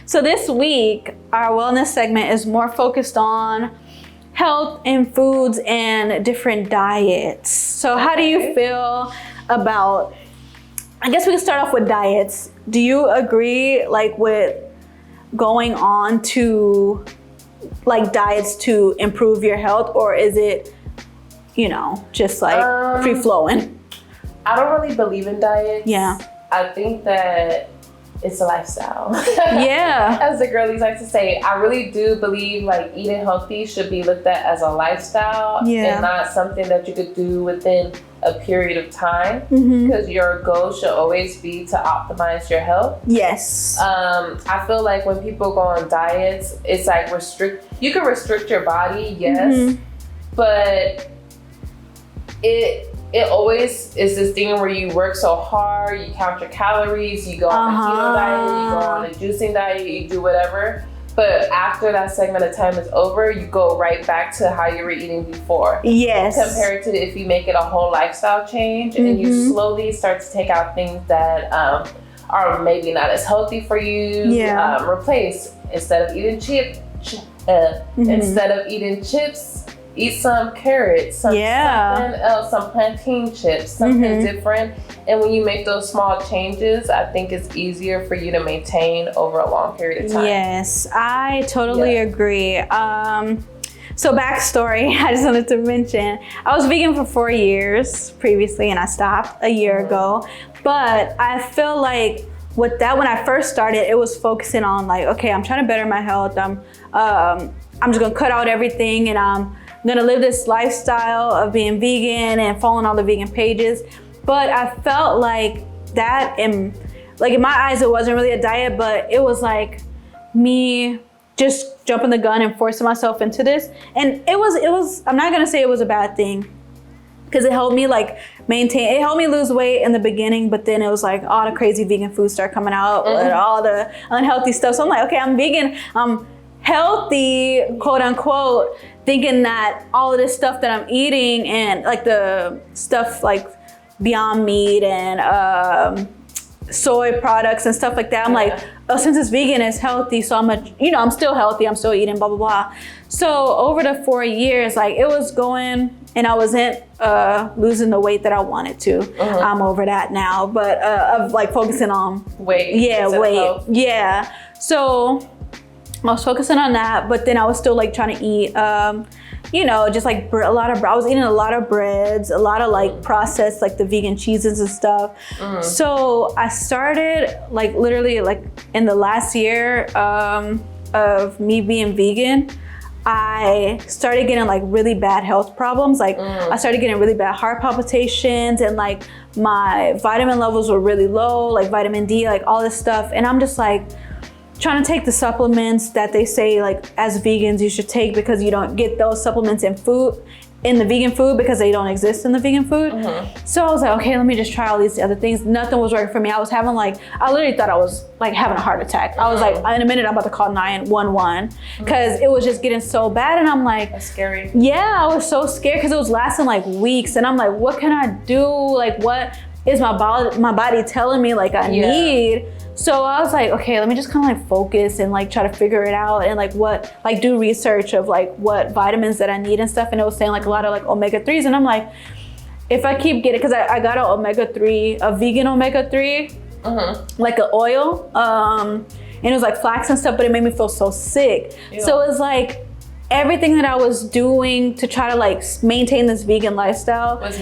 So this week, our wellness segment is more focused on health and foods and different diets. So how do you feel about, I guess we can start off with diets. Do you agree like with going on to like diets to improve your health, or is it, you know, just like free flowing? I don't really believe in diets. Yeah. I think that it's a lifestyle. Yeah. As the girlies like to say, I really do believe like eating healthy should be looked at as a lifestyle and not something that you could do within a period of time, because your goal should always be to optimize your health. Yes. I feel like when people go on diets, it's like you can restrict your body, yes, but it always is this thing where you work so hard, you count your calories, you go on a keto diet, you go on a juicing diet, you do whatever. But after that segment of time is over, you go right back to how you were eating before. Yes. Compared to if you make it a whole lifestyle change and you slowly start to take out things that are maybe not as healthy for you. Yeah. Replace, instead of eating chips, eat some carrots, something else, some plantain chips, something different. And when you make those small changes, I think it's easier for you to maintain over a long period of time. Yes, I totally agree. So backstory, I just wanted to mention, I was vegan for 4 years previously and I stopped a year ago. But I feel like with that, when I first started, it was focusing on like, okay, I'm trying to better my health. I'm just gonna cut out everything and I'm gonna live this lifestyle of being vegan and following all the vegan pages. But I felt like that in my eyes, it wasn't really a diet, but it was like me just jumping the gun and forcing myself into this. And it was, I'm not gonna say it was a bad thing, because it helped me like it helped me lose weight in the beginning, but then it was like all the crazy vegan food started coming out and all the unhealthy stuff. So I'm like, okay, I'm vegan, I'm healthy, quote unquote, thinking that all of this stuff that I'm eating and like the stuff like Beyond Meat and soy products and stuff like that, I'm like, oh, since it's vegan, it's healthy, so I'm still healthy, I'm still eating, blah, blah, blah. So over the 4 years, like it was going and I wasn't losing the weight that I wanted to. I'm over that now, but of like focusing on weight. Yeah, weight. Health. Yeah. So I was focusing on that, but then I was still like trying to eat, just like I was eating a lot of breads, a lot of like processed, like the vegan cheeses and stuff. So I started like literally like in the last year of me being vegan, I started getting like really bad health problems. Like I started getting really bad heart palpitations and like my vitamin levels were really low, like vitamin D, like all this stuff. And I'm just like, trying to take the supplements that they say like as vegans you should take, because you don't get those supplements in the vegan food because they don't exist in the vegan food. So I was like, okay, let me just try all these other things. Nothing was working for me. I literally thought I was like having a heart attack. I was like, in a minute I'm about to call 911 because it was just getting so bad. And I'm like, that's scary. Yeah, I was so scared because it was lasting like weeks. And I'm like, what can I do? Like, what is my body telling me like I need? So I was like, okay, let me just kind of like focus and like try to figure it out and like do research of like what vitamins that I need and stuff. And it was saying like a lot of like omega-3s. And I'm like, if I keep getting, because I got a vegan omega-3, like an oil. And it was like flax and stuff, but it made me feel so sick. So it was like, everything that I was doing to try to like maintain this vegan lifestyle was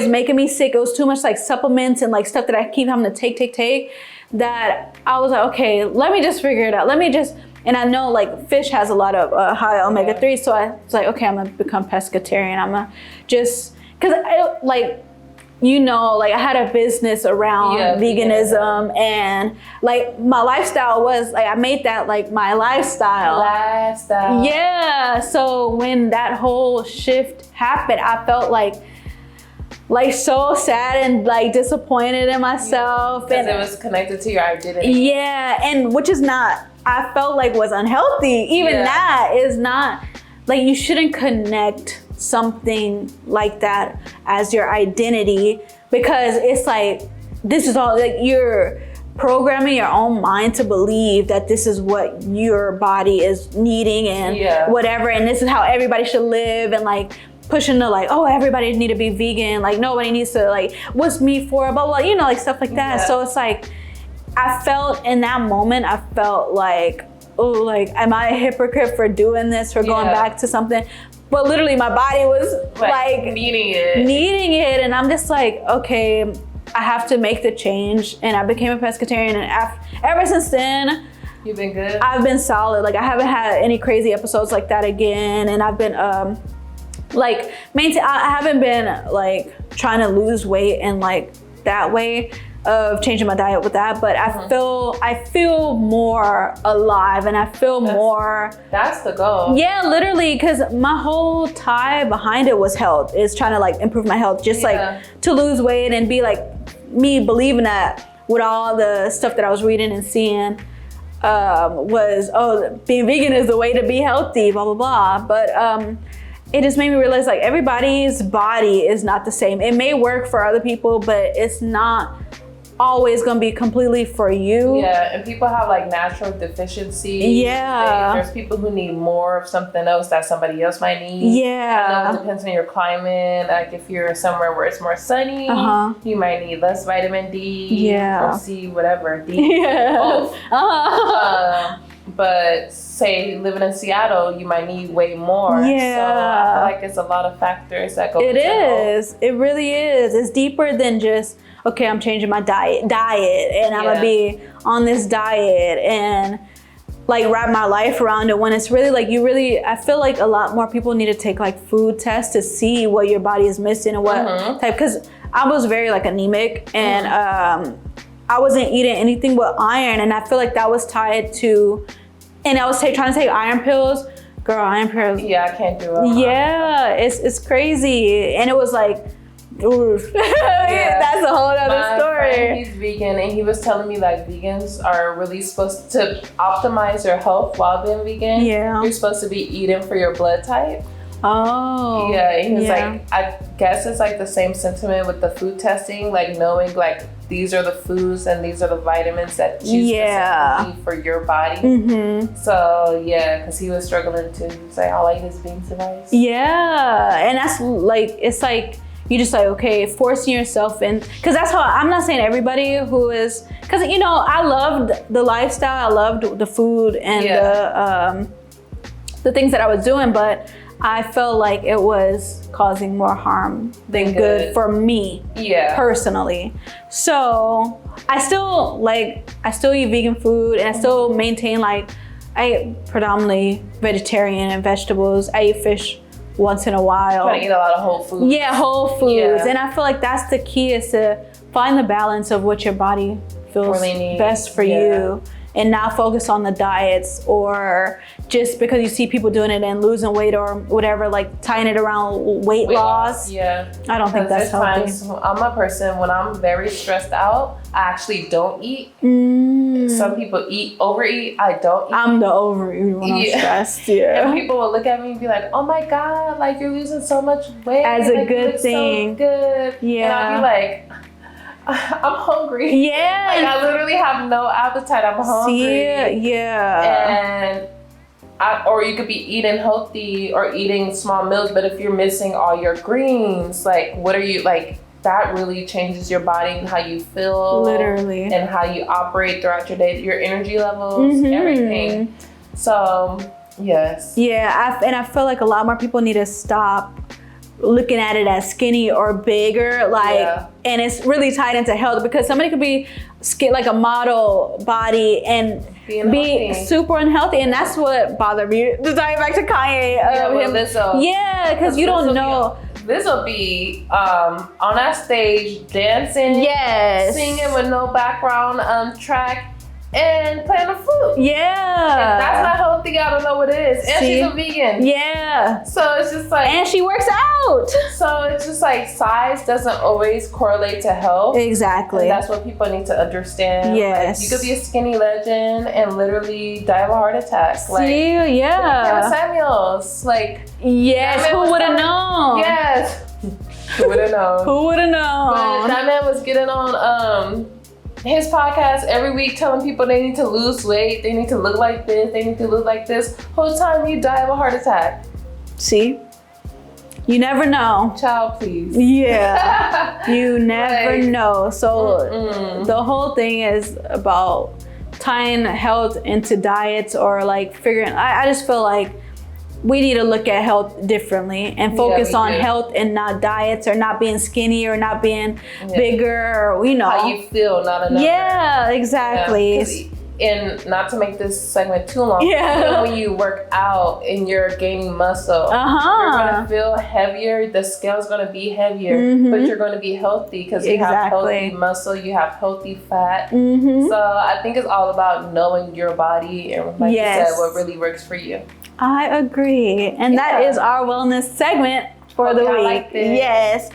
making me sick. It was too much like supplements and like stuff that I keep having to take, that I was like, okay, let me just figure it out. And I know like fish has a lot of high omega-3. So I was like, okay, I'm gonna become pescatarian. I'm gonna just, cause I had a business around veganism and like my lifestyle was like, I made that like my lifestyle. Yeah. So when that whole shift happened, I felt like so sad and like disappointed in myself. Because it was connected to your identity. Yeah. And which is not, I felt like was unhealthy. Even that is not, like you shouldn't connect something like that as your identity, because it's like, this is all like programming your own mind to believe that this is what your body is needing and whatever, and this is how everybody should live, and like pushing the like, oh, everybody need to be vegan, like nobody needs to, like, what's meat for, blah blah, you know, like stuff like that. So it's like, I felt in that moment, I felt like, oh, like, am I a hypocrite for doing this, for going back to something? But literally my body was like needing it, and I'm just like, okay, I have to make the change. And I became a pescatarian, and ever since then, you've been good. I've been solid. Like, I haven't had any crazy episodes like that again, and I've been like I haven't been like trying to lose weight and like that way of changing my diet with that, but I feel more alive, and I feel more. That's the goal. Yeah, literally, because my whole tie behind it was health. Is trying to like improve my health, just like to lose weight and be like me believing that with all the stuff that I was reading and seeing was, oh, being vegan is the way to be healthy, blah blah blah. But it just made me realize like everybody's body is not the same. It may work for other people, but it's not always gonna be completely for you. Yeah, and people have like natural deficiencies. Yeah. There's people who need more of something else that somebody else might need. Yeah. I know it depends on your climate. Like if you're somewhere where it's more sunny, you might need less vitamin D or C, whatever. D. Both. But say living in Seattle, you might need way more. Yeah. So I feel like it's a lot of factors that go into it. It really is. It's deeper than just, okay, I'm changing my diet and I'm gonna be on this diet and like wrap my life around it, when it's really like I feel like a lot more people need to take like food tests to see what your body is missing and what type, because I was very like anemic and I wasn't eating anything but iron, and I feel like that was tied to, and I was trying to take iron pills. Girl, iron pills. Yeah, I can't do it. Yeah, it's crazy. And it was like, oof. That's a whole other story. Friend, he's vegan, and he was telling me like vegans are really supposed to optimize your health while being vegan. Yeah. You're supposed to be eating for your blood type. Oh. Yeah, and he was like, I guess it's like the same sentiment with the food testing, like knowing like these are the foods and these are the vitamins that you specifically need for your body. So yeah, because he was struggling too. He was like, all I eat is beans and rice. Yeah, and that's like, it's like, you just like, okay, forcing yourself in, because that's how, I'm not saying everybody who is, because you know, I loved the lifestyle, I loved the food and the things that I was doing, but I felt like it was causing more harm than good for me personally. So I still eat vegan food, and I still maintain like, I eat predominantly vegetarian and vegetables. I eat fish once in a while. Try to eat a lot of whole foods. Yeah, whole foods. And I feel like that's the key, is to find the balance of what your body feels really best for you, and not focus on the diets, or just because you see people doing it and losing weight or whatever, like tying it around weight loss. Yeah. I don't think that's healthy. I'm a person, when I'm very stressed out, I actually don't eat. Some people overeat. I don't eat. I'm the overeater when I'm stressed. Yeah. And people will look at me and be like, "Oh my God, like you're losing so much weight. As a good thing. So good." Yeah. And I'll be like, I'm hungry. Yeah. Like I literally have no appetite. I'm hungry. Yeah. And or you could be eating healthy or eating small meals, but if you're missing all your greens, like what are you like? That really changes your body and how you feel, literally, and how you operate throughout your day, your energy levels, everything. So yes. Yeah, and I feel like a lot more people need to stop looking at it as skinny or bigger, like, and it's really tied into health, because somebody could be like a model body and be super unhealthy, and that's what bothered me. Just going back to Kanye, because you don't know. This will be on that stage dancing, singing with no background track, and playing the flute. Yeah. If that's not healthy, I don't know what it is. And she's a vegan. Yeah. So it's just like, and she works out. So it's just like size doesn't always correlate to health. Exactly. And that's what people need to understand. Yes. Like, you could be a skinny legend and literally die of a heart attack. Like, yeah. Samuels. Like, yes. Who would have known? Yes. Who would have known? Who would have known? But that man was getting on his podcast every week telling people they need to lose weight, they need to look like this, they need to look like this. Whole time you die of a heart attack. See? You never know. Child, please. Yeah. You never know. So the whole thing is about tying health into diets, or like figuring, I just feel like we need to look at health differently and focus on health and not diets, or not being skinny, or not being bigger, or, you know. How you feel, not a number. Yeah, exactly. Yeah, and not to make this segment too long, even when you work out and you're gaining muscle, you're gonna feel heavier, the scale's gonna be heavier, but you're gonna be healthy because you have healthy muscle, you have healthy fat. So I think it's all about knowing your body and, like you said, what really works for you. I agree. And that is our wellness segment for the week. Yes.